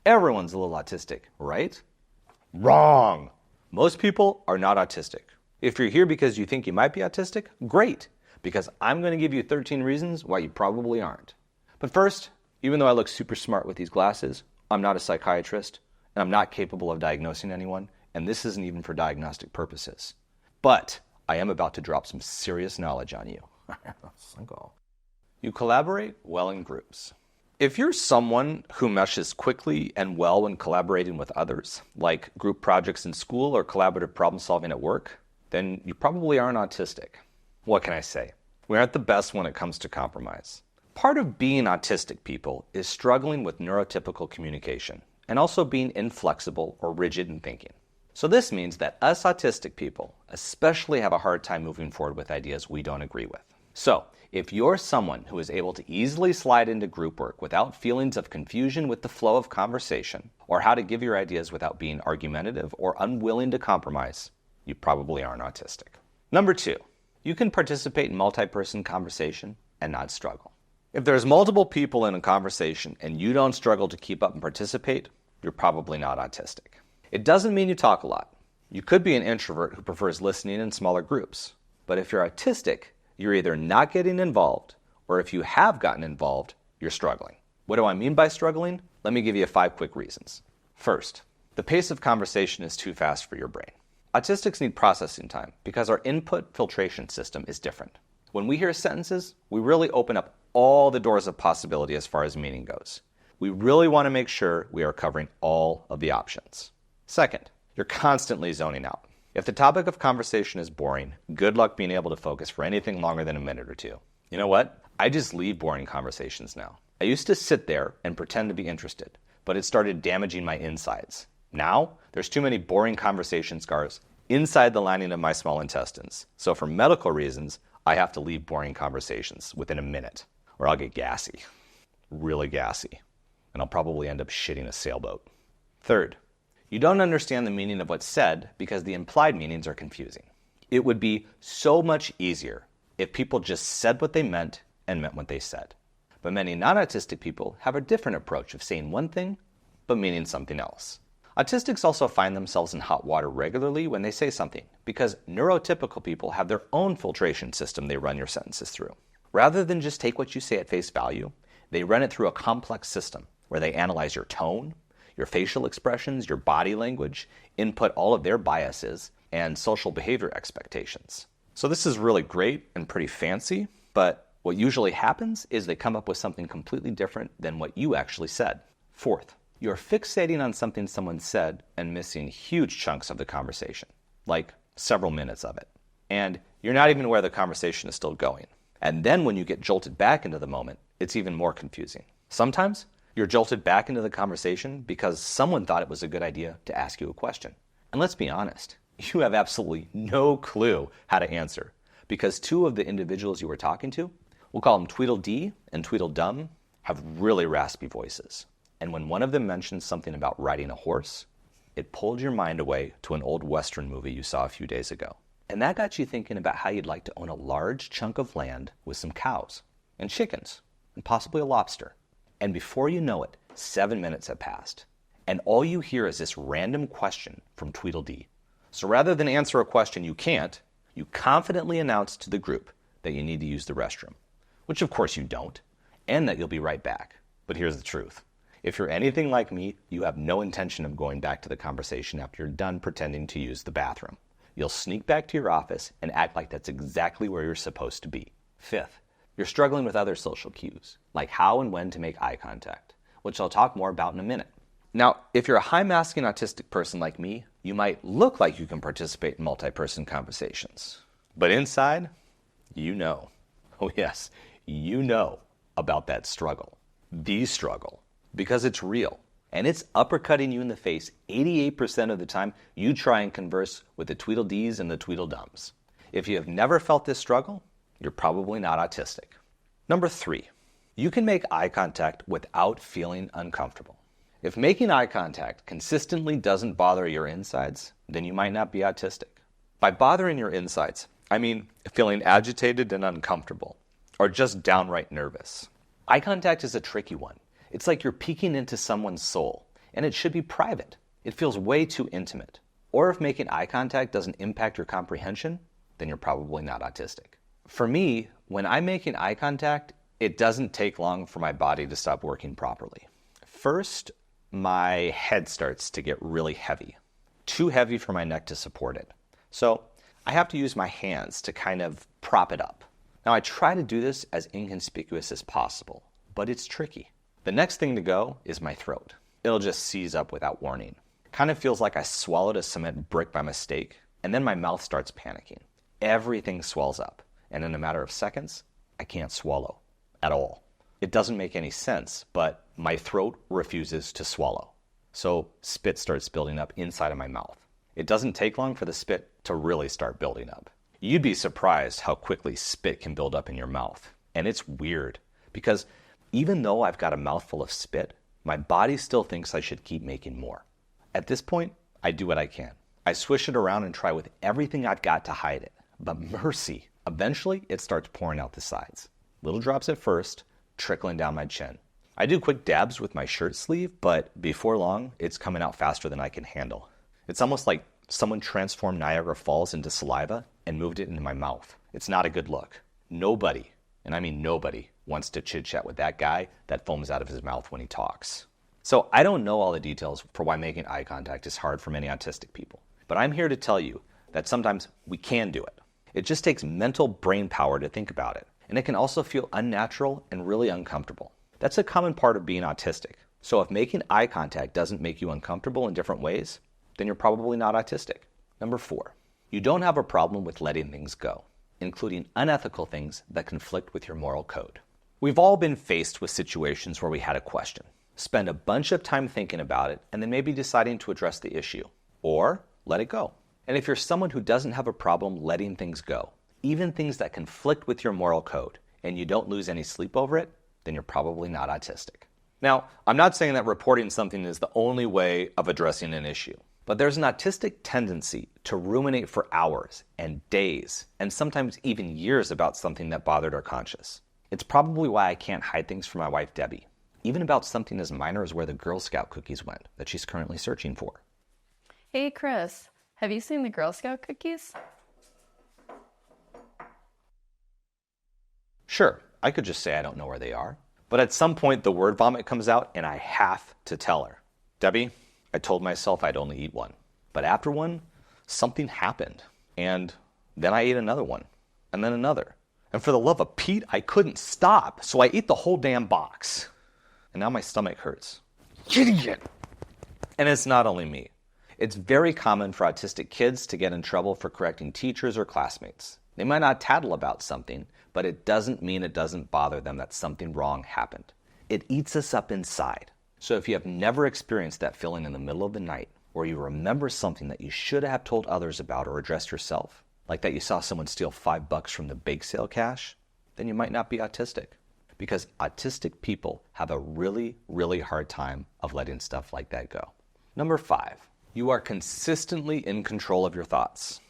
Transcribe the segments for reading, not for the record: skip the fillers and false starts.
Everyone's a little autistic, right? Wrong! Most people are not autistic. If you're here because you think you might be autistic, great, because I'm going to give you 13 reasons why you probably aren't. But first, even though I look super smart with these glasses, I'm not a psychiatrist, and I'm not capable of diagnosing anyone, and this isn't even for diagnostic purposes. But I am about to drop some serious knowledge on you. You collaborate well in groups. If you're someone who meshes quickly and well when collaborating with others, like group projects in school or collaborative problem solving at work, then you probably aren't autistic. What can I say? We aren't the best when it comes to compromise. Part of being autistic, people, is struggling with neurotypical communication and also being inflexible or rigid in thinking. So this means that us autistic people especially have a hard time moving forward with ideas we don't agree with. So, if you're someone who is able to easily slide into group work without feelings of confusion with the flow of conversation, or how to give your ideas without being argumentative or unwilling to compromise, you probably aren't autistic. Number 2, you can participate in multi-person conversation and not struggle. If there's multiple people in a conversation and you don't struggle to keep up and participate, you're probably not autistic. It doesn't mean you talk a lot. You could be an introvert who prefers listening in smaller groups. But if you're autistic, you're either not getting involved, or if you have gotten involved, you're struggling. What do I mean by struggling? Let me give you 5 quick reasons. First, the pace of conversation is too fast for your brain. Autistics need processing time because our input filtration system is different. When we hear sentences, we really open up all the doors of possibility as far as meaning goes. We really want to make sure we are covering all of the options. Second, you're constantly zoning out. If the topic of conversation is boring, good luck being able to focus for anything longer than a minute or two. You know what? I just leave boring conversations now. I used to sit there and pretend to be interested, but it started damaging my insides. Now, there's too many boring conversation scars inside the lining of my small intestines. So for medical reasons, I have to leave boring conversations within a minute, or I'll get gassy. Really gassy. And I'll probably end up shitting a sailboat. Third, you don't understand the meaning of what's said because the implied meanings are confusing. It would be so much easier if people just said what they meant and meant what they said. But many non-autistic people have a different approach of saying one thing, but meaning something else. Autistics also find themselves in hot water regularly when they say something because neurotypical people have their own filtration system they run your sentences through. Rather than just take what you say at face value, they run it through a complex system where they analyze your tone, your facial expressions, your body language, input all of their biases, and social behavior expectations. So this is really great and pretty fancy, but what usually happens is they come up with something completely different than what you actually said. Fourth, you're fixating on something someone said and missing huge chunks of the conversation, like several minutes of it. And you're not even aware the conversation is still going. And then when you get jolted back into the moment, it's even more confusing. Sometimes you're jolted back into the conversation because someone thought it was a good idea to ask you a question. And let's be honest, you have absolutely no clue how to answer because 2 of the individuals you were talking to, we'll call them Tweedledee and Tweedledum, have really raspy voices. And when one of them mentions something about riding a horse, it pulled your mind away to an old Western movie you saw a few days ago. And that got you thinking about how you'd like to own a large chunk of land with some cows and chickens and possibly a lobster. And before you know it, 7 minutes have passed. And all you hear is this random question from Tweedledee. So rather than answer a question you can't, you confidently announce to the group that you need to use the restroom. Which of course you don't, and that you'll be right back. But here's the truth. If you're anything like me, you have no intention of going back to the conversation after you're done pretending to use the bathroom. You'll sneak back to your office and act like that's exactly where you're supposed to be. Fifth, you're struggling with other social cues, like how and when to make eye contact, which I'll talk more about in a minute. Now, if you're a high-masking autistic person like me, you might look like you can participate in multi-person conversations. But inside, you know. Oh yes, you know about that struggle. The struggle. Because it's real. And it's uppercutting you in the face 88% of the time you try and converse with the Tweedledees and the Tweedledums. If you have never felt this struggle, you're probably not autistic. Number 3, you can make eye contact without feeling uncomfortable. If making eye contact consistently doesn't bother your insides, then you might not be autistic. By bothering your insides, I mean feeling agitated and uncomfortable, or just downright nervous. Eye contact is a tricky one. It's like you're peeking into someone's soul, and it should be private. It feels way too intimate. Or if making eye contact doesn't impact your comprehension, then you're probably not autistic. For me, when I'm making eye contact, it doesn't take long for my body to stop working properly. First, my head starts to get really heavy. Too heavy for my neck to support it. So I have to use my hands to kind of prop it up. Now I try to do this as inconspicuous as possible, but it's tricky. The next thing to go is my throat. It'll just seize up without warning. Kind of feels like I swallowed a cement brick by mistake, and then my mouth starts panicking. Everything swells up, and in a matter of seconds, I can't swallow at all. It doesn't make any sense, but my throat refuses to swallow. So spit starts building up inside of my mouth. It doesn't take long for the spit to really start building up. You'd be surprised how quickly spit can build up in your mouth. And it's weird, because even though I've got a mouthful of spit, my body still thinks I should keep making more. At this point, I do what I can. I swish it around and try with everything I've got to hide it. But mercy, eventually it starts pouring out the sides. Little drops at first, trickling down my chin. I do quick dabs with my shirt sleeve, but before long, it's coming out faster than I can handle. It's almost like someone transformed Niagara Falls into saliva and moved it into my mouth. It's not a good look. Nobody, and I mean nobody, wants to chit-chat with that guy that foams out of his mouth when he talks. So I don't know all the details for why making eye contact is hard for many autistic people, but I'm here to tell you that sometimes we can do it. It just takes mental brain power to think about it, and it can also feel unnatural and really uncomfortable. That's a common part of being autistic. So if making eye contact doesn't make you uncomfortable in different ways, then you're probably not autistic. Number 4, you don't have a problem with letting things go, including unethical things that conflict with your moral code. We've all been faced with situations where we had a question, spend a bunch of time thinking about it, and then maybe deciding to address the issue, or let it go. And if you're someone who doesn't have a problem letting things go, even things that conflict with your moral code, and you don't lose any sleep over it, then you're probably not autistic. Now, I'm not saying that reporting something is the only way of addressing an issue, but there's an autistic tendency to ruminate for hours and days, and sometimes even years about something that bothered our conscience. It's probably why I can't hide things from my wife, Debbie, even about something as minor as where the Girl Scout cookies went that she's currently searching for. Hey, Chris, have you seen the Girl Scout cookies? Sure, I could just say I don't know where they are, but at some point the word vomit comes out and I have to tell her. Debbie, I told myself I'd only eat one, but after one, something happened, and then I ate another one, and then another. And for the love of Pete, I couldn't stop, so I ate the whole damn box. And now my stomach hurts. Idiot! And it's not only me. It's very common for autistic kids to get in trouble for correcting teachers or classmates. They might not tattle about something, but it doesn't mean it doesn't bother them that something wrong happened. It eats us up inside. So if you have never experienced that feeling in the middle of the night, or you remember something that you should have told others about or addressed yourself, like that you saw someone steal $5 from the bake sale cash, then you might not be autistic. Because autistic people have a really, really hard time of letting stuff like that go. Number 5, you are consistently in control of your thoughts.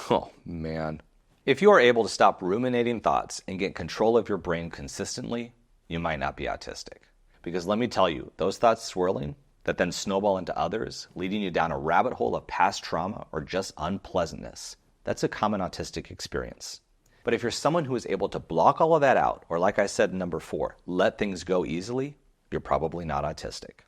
Oh, man. If you are able to stop ruminating thoughts and get control of your brain consistently, you might not be autistic. Because let me tell you, those thoughts swirling that then snowball into others, leading you down a rabbit hole of past trauma or just unpleasantness, that's a common autistic experience. But if you're someone who is able to block all of that out, or like I said in number 4, let things go easily, you're probably not autistic.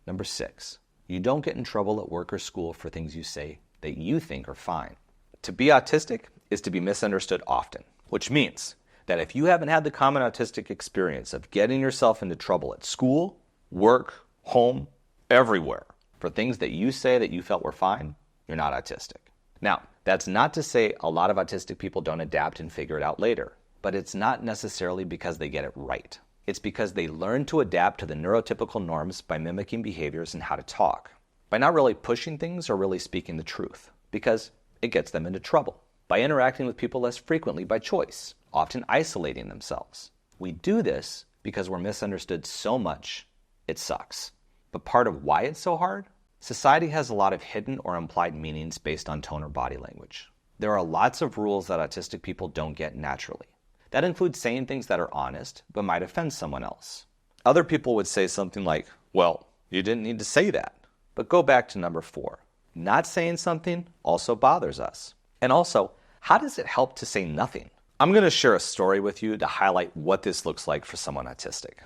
Number 6, you don't get in trouble at work or school for things you say that you think are fine. To be autistic is to be misunderstood often, which means that if you haven't had the common autistic experience of getting yourself into trouble at school, work, home, everywhere, for things that you say that you felt were fine, you're not autistic. Now, that's not to say a lot of autistic people don't adapt and figure it out later, but it's not necessarily because they get it right. It's because they learn to adapt to the neurotypical norms by mimicking behaviors and how to talk, by not really pushing things or really speaking the truth, because it gets them into trouble, by interacting with people less frequently by choice, often isolating themselves. We do this because we're misunderstood so much, it sucks. But part of why it's so hard? Society has a lot of hidden or implied meanings based on tone or body language. There are lots of rules that autistic people don't get naturally. That includes saying things that are honest, but might offend someone else. Other people would say something like, well, You didn't need to say that. But go back to number 4. Not saying something also bothers us. And also, how does it help to say nothing? I'm going to share a story with you to highlight what this looks like for someone autistic.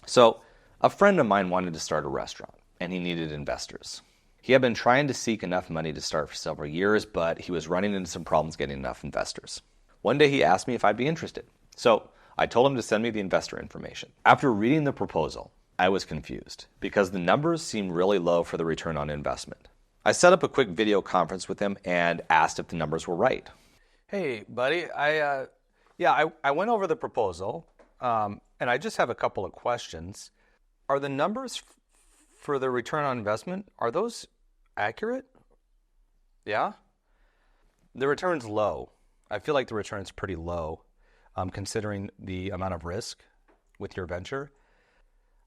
So, a friend of mine wanted to start a restaurant, and he needed investors. He had been trying to seek enough money to start for several years, but he was running into some problems getting enough investors. One day he asked me if I'd be interested. So, I told him to send me the investor information. After reading the proposal, I was confused because the numbers seemed really low for the return on investment. I set up a quick video conference with him and asked if the numbers were right. Hey, buddy, I went over the proposal, and I just have a couple of questions. Are the numbers for the return on investment, are those accurate? Yeah? The return's low. I feel like the return's pretty low, considering the amount of risk with your venture.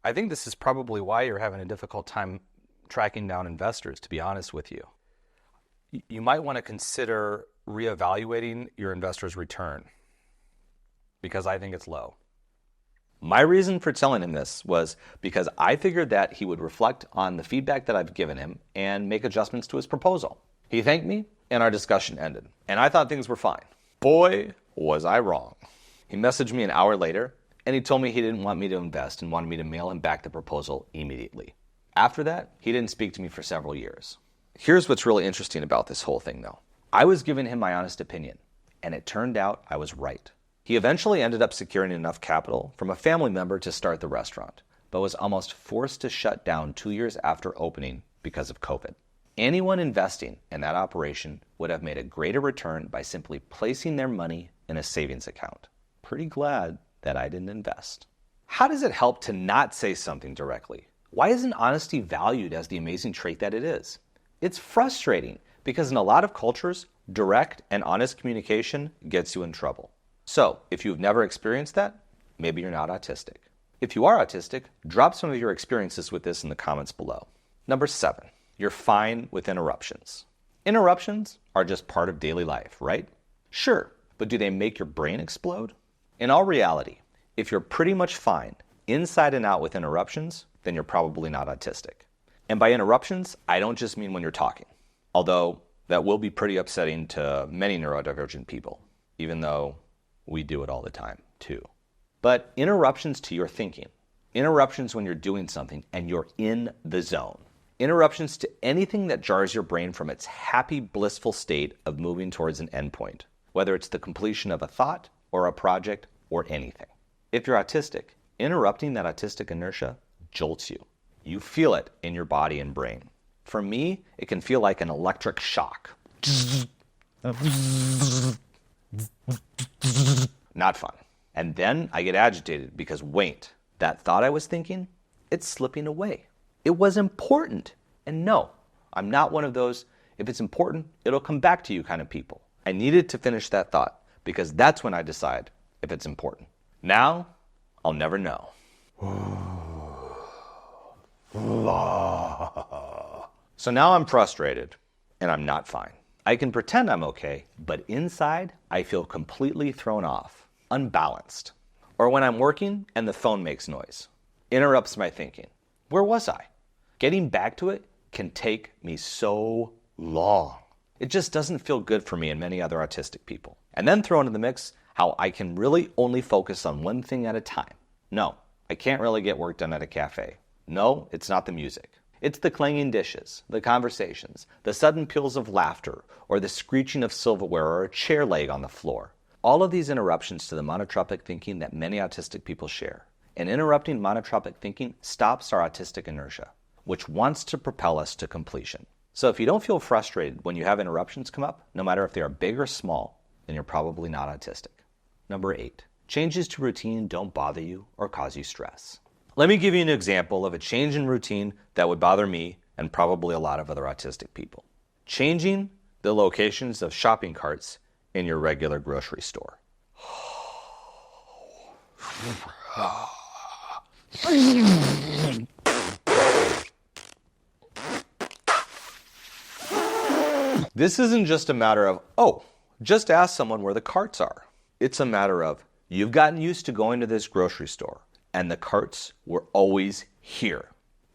I think this is probably why you're having a difficult time tracking down investors, to be honest with you. You might want to consider reevaluating your investor's return, because I think it's low. My reason for telling him this was because I figured that he would reflect on the feedback that I've given him and make adjustments to his proposal. He thanked me, and our discussion ended, and I thought things were fine. Boy, was I wrong. He messaged me an hour later, and he told me he didn't want me to invest and wanted me to mail him back the proposal immediately. After that, he didn't speak to me for several years. Here's what's really interesting about this whole thing, though. I was giving him my honest opinion, and it turned out I was right. He eventually ended up securing enough capital from a family member to start the restaurant, but was almost forced to shut down 2 years after opening because of COVID. Anyone investing in that operation would have made a greater return by simply placing their money in a savings account. Pretty glad that I didn't invest. How does it help to not say something directly? Why isn't honesty valued as the amazing trait that it is? It's frustrating because in a lot of cultures, direct and honest communication gets you in trouble. So, if you've never experienced that, maybe you're not autistic. If you are autistic, drop some of your experiences with this in the comments below. Number 7, you're fine with interruptions. Interruptions are just part of daily life, right? Sure, but do they make your brain explode? In all reality, if you're pretty much fine inside and out with interruptions, then you're probably not autistic. And by interruptions, I don't just mean when you're talking, although that will be pretty upsetting to many neurodivergent people, even though we do it all the time too. But interruptions to your thinking, interruptions when you're doing something and you're in the zone, interruptions to anything that jars your brain from its happy, blissful state of moving towards an endpoint, whether it's the completion of a thought or a project or anything. If you're autistic, interrupting that autistic inertia jolts you. You feel it in your body and brain. For me, it can feel like an electric shock. Not fun. And then I get agitated because wait, that thought I was thinking, it's slipping away. It was important. And no, I'm not one of those, if it's important, it'll come back to you kind of people. I needed to finish that thought because that's when I decide if it's important. Now, I'll never know. So now I'm frustrated and I'm not fine. I can pretend I'm okay, but inside I feel completely thrown off, unbalanced. Or when I'm working and the phone makes noise, interrupts my thinking. Where was I? Getting back to it can take me so long. It just doesn't feel good for me and many other autistic people. And then throw into the mix how I can really only focus on one thing at a time. No, I can't really get work done at a cafe. No, it's not the music. It's the clanging dishes, the conversations, the sudden peals of laughter, or the screeching of silverware or a chair leg on the floor. All of these interruptions to the monotropic thinking that many autistic people share. And interrupting monotropic thinking stops our autistic inertia, which wants to propel us to completion. So if you don't feel frustrated when you have interruptions come up, no matter if they are big or small, then you're probably not autistic. Number 8, changes to routine don't bother you or cause you stress. Let me give you an example of a change in routine that would bother me and probably a lot of other autistic people. Changing the locations of shopping carts in your regular grocery store. This isn't just a matter of, oh, just ask someone where the carts are. It's a matter of, you've gotten used to going to this grocery store and the carts were always here.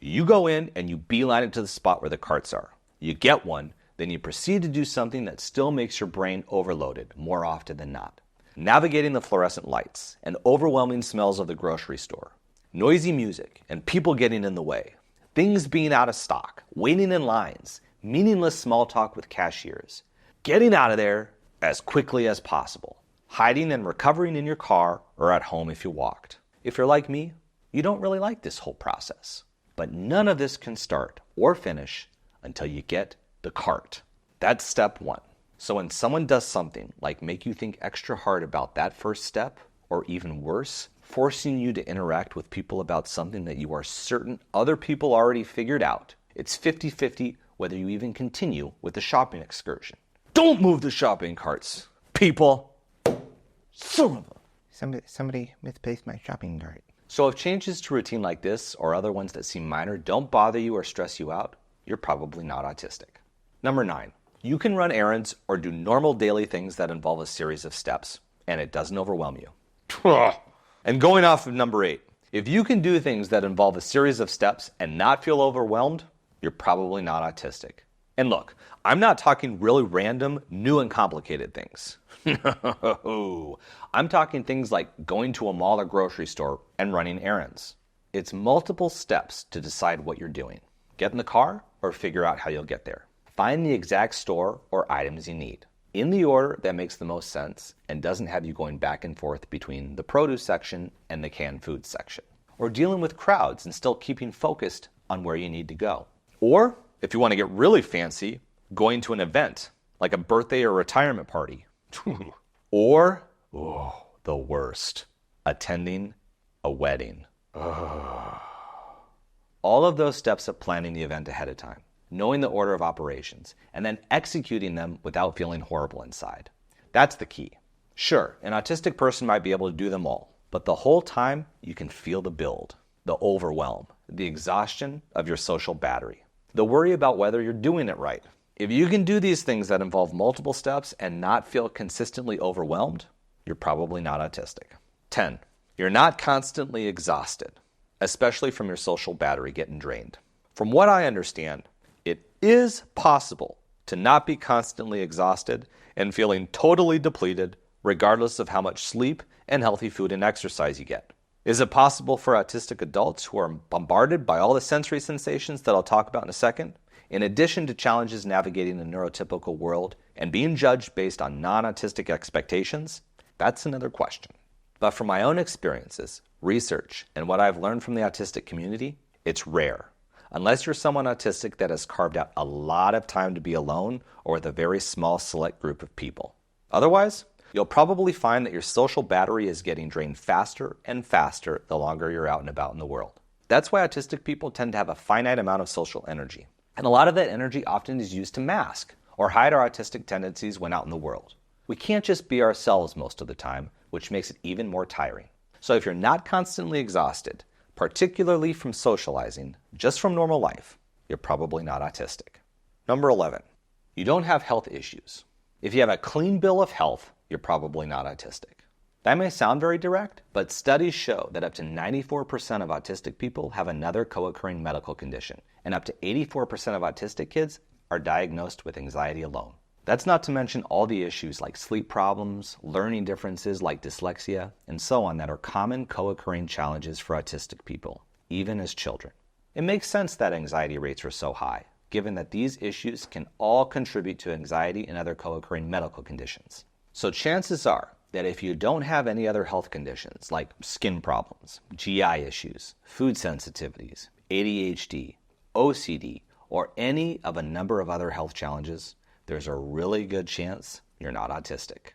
You go in and you beeline it to the spot where the carts are. You get one, then you proceed to do something that still makes your brain overloaded more often than not. Navigating the fluorescent lights and overwhelming smells of the grocery store, noisy music and people getting in the way, things being out of stock, waiting in lines, meaningless small talk with cashiers, getting out of there as quickly as possible, hiding and recovering in your car or at home if you walked. If you're like me, you don't really like this whole process. But none of this can start or finish until you get the cart. That's step one. So when someone does something like make you think extra hard about that first step, or even worse, forcing you to interact with people about something that you are certain other people already figured out, it's 50-50 whether you even continue with the shopping excursion. Don't move the shopping carts, people. Somebody misplaced my shopping cart. So if changes to routine like this or other ones that seem minor don't bother you or stress you out, you're probably not autistic. Number 9, you can run errands or do normal daily things that involve a series of steps, and it doesn't overwhelm you. And going off of number 8, if you can do things that involve a series of steps and not feel overwhelmed, you're probably not autistic. And look, I'm not talking really random, new and complicated things. No, I'm talking things like going to a mall or grocery store and running errands. It's multiple steps to decide what you're doing. Get in the car or figure out how you'll get there. Find the exact store or items you need, in the order that makes the most sense and doesn't have you going back and forth between the produce section and the canned food section. Or dealing with crowds and still keeping focused on where you need to go. Or, if you want to get really fancy, going to an event, like a birthday or retirement party. Or, the worst, attending a wedding. All of those steps of planning the event ahead of time, knowing the order of operations, and then executing them without feeling horrible inside. That's the key. Sure, an autistic person might be able to do them all, but the whole time you can feel the build, the overwhelm, the exhaustion of your social battery, the worry about whether you're doing it right. If you can do these things that involve multiple steps and not feel consistently overwhelmed, you're probably not autistic. 10, you're not constantly exhausted, especially from your social battery getting drained. From what I understand, it is possible to not be constantly exhausted and feeling totally depleted, regardless of how much sleep and healthy food and exercise you get. Is it possible for autistic adults who are bombarded by all the sensory sensations that I'll talk about in a second, in addition to challenges navigating the neurotypical world and being judged based on non-autistic expectations? That's another question. But from my own experiences, research, and what I've learned from the autistic community, it's rare. Unless you're someone autistic that has carved out a lot of time to be alone or with a very small select group of people. Otherwise, you'll probably find that your social battery is getting drained faster and faster the longer you're out and about in the world. That's why autistic people tend to have a finite amount of social energy. And a lot of that energy often is used to mask or hide our autistic tendencies when out in the world. We can't just be ourselves most of the time, which makes it even more tiring. So if you're not constantly exhausted, particularly from socializing, just from normal life, you're probably not autistic. Number 11, you don't have health issues. If you have a clean bill of health, you're probably not autistic. That may sound very direct, but studies show that up to 94% of autistic people have another co-occurring medical condition, and up to 84% of autistic kids are diagnosed with anxiety alone. That's not to mention all the issues like sleep problems, learning differences like dyslexia, and so on that are common co-occurring challenges for autistic people, even as children. It makes sense that anxiety rates are so high, given that these issues can all contribute to anxiety and other co-occurring medical conditions. So chances are that if you don't have any other health conditions like skin problems, GI issues, food sensitivities, ADHD, OCD, or any of a number of other health challenges, there's a really good chance you're not autistic.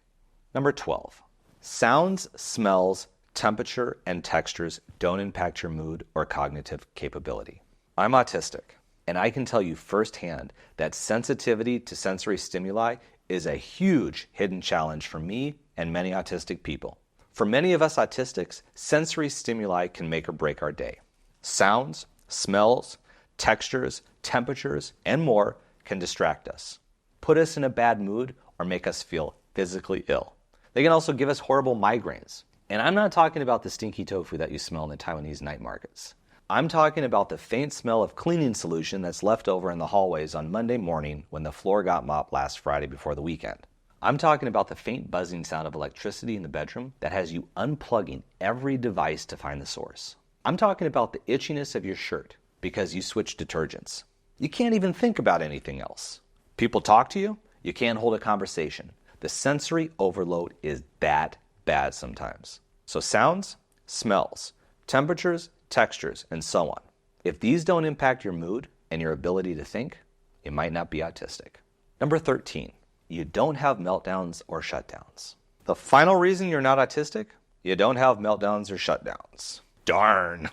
Number 12, sounds, smells, temperature, and textures don't impact your mood or cognitive capability. I'm autistic, and I can tell you firsthand that sensitivity to sensory stimuli is a huge hidden challenge for me and many autistic people. For many of us autistics, sensory stimuli can make or break our day. Sounds, smells, textures, temperatures, and more can distract us, put us in a bad mood, or make us feel physically ill. They can also give us horrible migraines. And I'm not talking about the stinky tofu that you smell in the Taiwanese night markets. I'm talking about the faint smell of cleaning solution that's left over in the hallways on Monday morning when the floor got mopped last Friday before the weekend. I'm talking about the faint buzzing sound of electricity in the bedroom that has you unplugging every device to find the source. I'm talking about the itchiness of your shirt because you switched detergents. You can't even think about anything else. People talk to you, you can't hold a conversation. The sensory overload is that bad sometimes. So sounds, smells, temperatures, textures, and so on. If these don't impact your mood and your ability to think, you might not be autistic. Number 13, you don't have meltdowns or shutdowns. The final reason you're not autistic, you don't have meltdowns or shutdowns. Darn.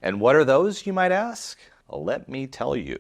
And what are those, you might ask? Let me tell you.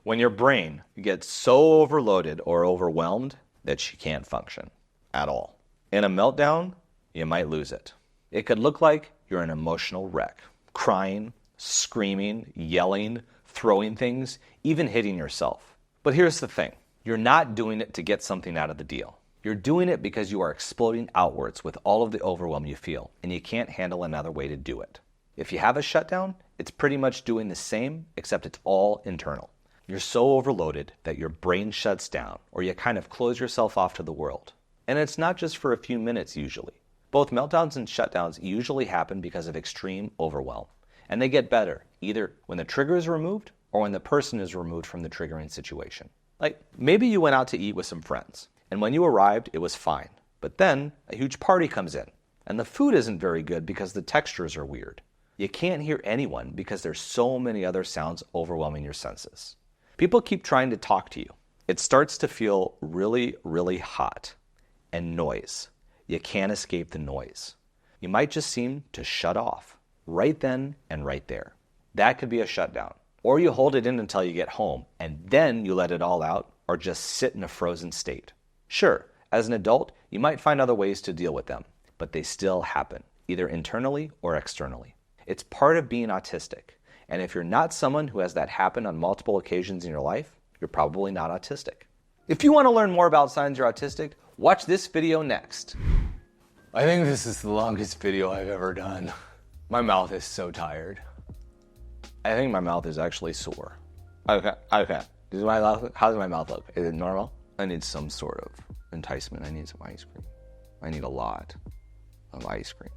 When your brain gets so overloaded or overwhelmed that you can't function at all. In a meltdown, you might lose it. It could look like you're an emotional wreck, crying, screaming, yelling, throwing things, even hitting yourself. But here's the thing. You're not doing it to get something out of the deal. You're doing it because you are exploding outwards with all of the overwhelm you feel, and you can't handle another way to do it. If you have a shutdown, it's pretty much doing the same, except it's all internal. You're so overloaded that your brain shuts down, or you kind of close yourself off to the world. And it's not just for a few minutes usually. Both meltdowns and shutdowns usually happen because of extreme overwhelm. And they get better, either when the trigger is removed or when the person is removed from the triggering situation. Like, maybe you went out to eat with some friends, and when you arrived, it was fine. But then, a huge party comes in, and the food isn't very good because the textures are weird. You can't hear anyone because there's so many other sounds overwhelming your senses. People keep trying to talk to you. It starts to feel really, really hot. And noise. You can't escape the noise. You might just seem to shut off, right then and right there. That could be a shutdown. Or you hold it in until you get home, and then you let it all out, or just sit in a frozen state. Sure, as an adult, you might find other ways to deal with them, but they still happen, either internally or externally. It's part of being autistic, and if you're not someone who has that happen on multiple occasions in your life, you're probably not autistic. If you want to learn more about signs you're autistic, watch this video next. I think this is the longest video I've ever done. My mouth is so tired. I think my mouth is actually sore. Okay. How does my mouth look? Is it normal? I need some sort of enticement. I need some ice cream. I need a lot of ice cream.